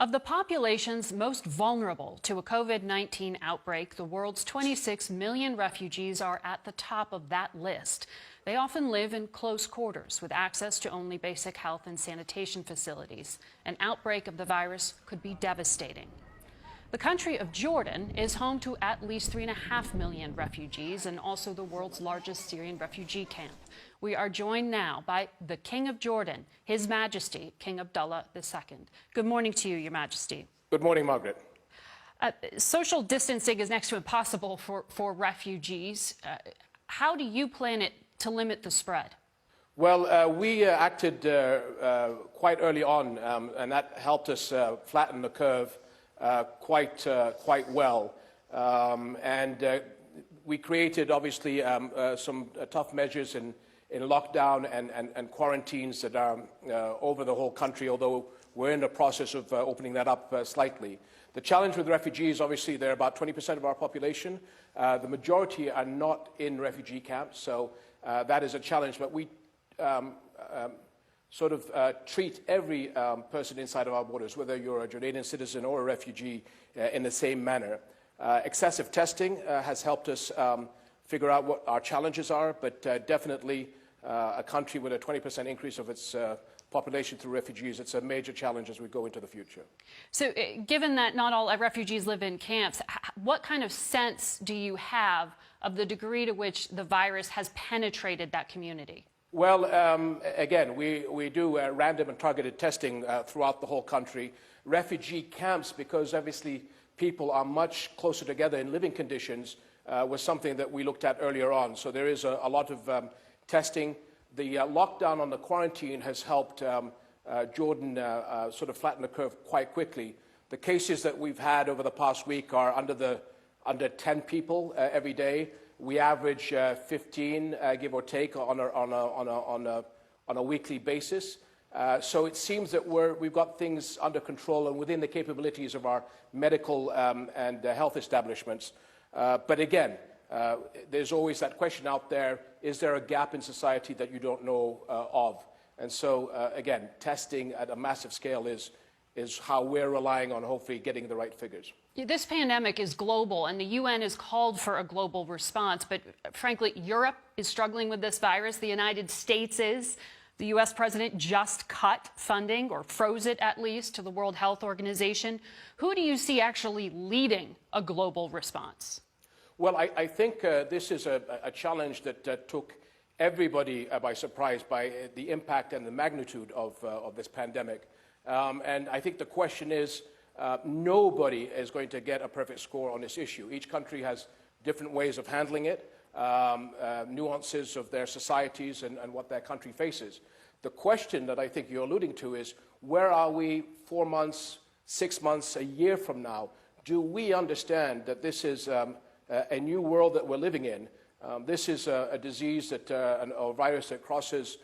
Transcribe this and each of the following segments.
Of the populations most vulnerable to a COVID-19 outbreak, the world's 26 million refugees are at the top of that list. They often live in close quarters with access to only basic health and sanitation facilities. An outbreak of the virus could be devastating. The country of Jordan is home to at least 3.5 million refugees and also the world's largest Syrian refugee camp. We are joined now by the King of Jordan, His Majesty, King Abdullah II. Good morning to you, Your Majesty. Good morning, Margaret. Social distancing is next to impossible for refugees. How do you plan it to limit the spread? Well, we acted quite early on, and that helped us flatten the curve quite well. We created, obviously, some tough measures in lockdown and quarantines that are over the whole country, although we're in the process of opening that up slightly. The challenge with refugees, obviously, they're about 20% of our population. The majority are not in refugee camps, so that is a challenge. But we treat every person inside of our borders, whether you're a Jordanian citizen or a refugee, in the same manner. Excessive testing has helped us figure out what our challenges are, but definitely a country with a 20% increase of its population through refugees, it's a major challenge as we go into the future. So given that not all refugees live in camps, what kind of sense do you have of the degree to which the virus has penetrated that community? Well, again, we do random and targeted testing throughout the whole country. Refugee camps, because obviously people are much closer together in living conditions, was something that we looked at earlier on. So there is a lot of testing. The lockdown on the quarantine has helped Jordan sort of flatten the curve quite quickly. The cases that we've had over the past week are under 10 people every day. We average 15, give or take, on a weekly basis. So it seems that we've got things under control and within the capabilities of our medical and health establishments. But again, there's always that question out there, is there a gap in society that you don't know of? And so, again, testing at a massive scale is how we're relying on hopefully getting the right figures. This pandemic is global, and the UN has called for a global response. But frankly, Europe is struggling with this virus. The United States is. The U.S. president just cut funding, or froze it at least, to the World Health Organization. Who do you see actually leading a global response? Well, I think this is a challenge that took everybody by surprise by the impact and the magnitude of this pandemic. And I think the question is, nobody is going to get a perfect score on this issue. Each country has different ways of handling it, nuances of their societies and what their country faces. The question that I think you're alluding to is, where are we 4 months, 6 months, a year from now? Do we understand that this is a new world that we're living in? This is a disease a virus that crosses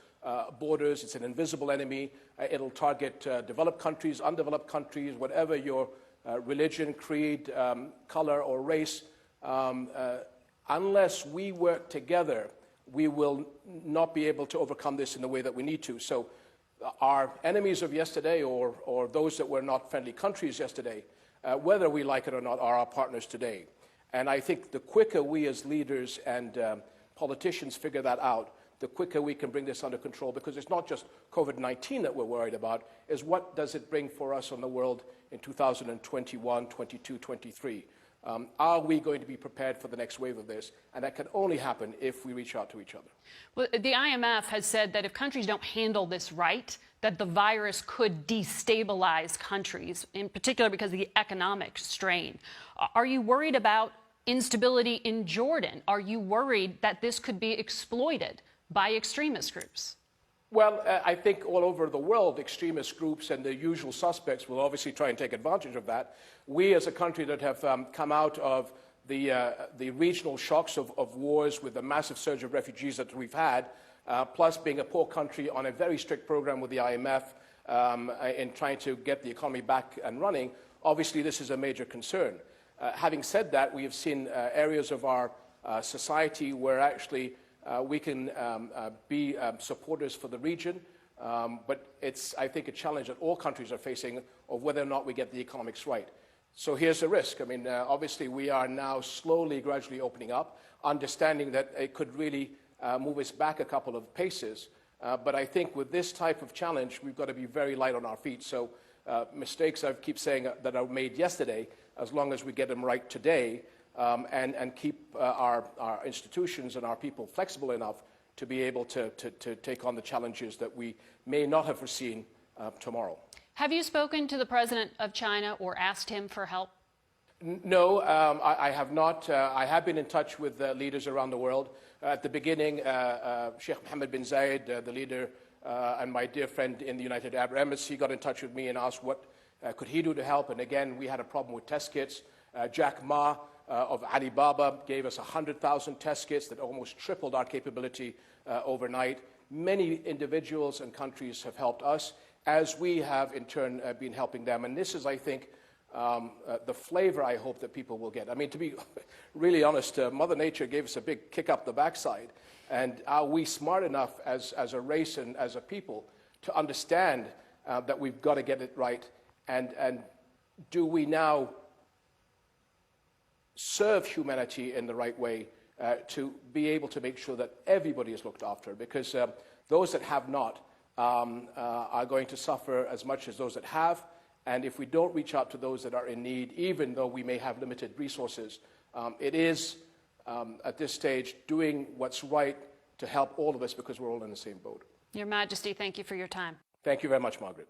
borders. It's an invisible enemy. It'll target developed countries, undeveloped countries, whatever your religion, creed, color, or race. Unless we work together, we will not be able to overcome this in the way that we need to. So our enemies of yesterday, or those that were not friendly countries yesterday, whether we like it or not, are our partners today. And I think the quicker we as leaders and politicians figure that out, the quicker we can bring this under control, because it's not just COVID-19 that we're worried about, is what does it bring for us on the world in 2021, 22, 23? Are we going to be prepared for the next wave of this? And that can only happen if we reach out to each other. Well, the IMF has said that if countries don't handle this right, that the virus could destabilize countries, in particular because of the economic strain. Are you worried about instability in Jordan? Are you worried that this could be exploited by extremist groups? Well, I think all over the world, extremist groups and the usual suspects will obviously try and take advantage of that. We, as a country that have come out of the regional shocks of wars with the massive surge of refugees that we've had, plus being a poor country on a very strict program with the IMF in trying to get the economy back and running, obviously this is a major concern. Having said that, we have seen areas of our society where actually we can be supporters for the region. But it's, I think, a challenge that all countries are facing of whether or not we get the economics right. So here's the risk. I mean, obviously, we are now slowly, gradually opening up, understanding that it could really move us back a couple of paces. But I think with this type of challenge, we've got to be very light on our feet. So mistakes, I keep saying, that are made yesterday, as long as we get them right today, and keep our institutions and our people flexible enough to be able to take on the challenges that we may not have foreseen tomorrow. Have you spoken to the president of China or asked him for help? No, I have not. I have been in touch with leaders around the world. At the beginning, Sheikh Mohammed bin Zayed, the leader, and my dear friend in the United Arab Emirates, he got in touch with me and asked what could he do to help. And again, we had a problem with test kits. Jack Ma of Alibaba gave us 100,000 test kits that almost tripled our capability overnight. Many individuals and countries have helped us, as we have in turn been helping them. And this is, I think, the flavor I hope that people will get. I mean, to be really honest, Mother Nature gave us a big kick up the backside. And are we smart enough as a race and as a people to understand that we've got to get it right? And do we now serve humanity in the right way to be able to make sure that everybody is looked after? Because those that have not are going to suffer as much as those that have. And if we don't reach out to those that are in need, even though we may have limited resources, it is, at this stage, doing what's right to help all of us, because we're all in the same boat. Your Majesty, thank you for your time. Thank you very much, Margaret.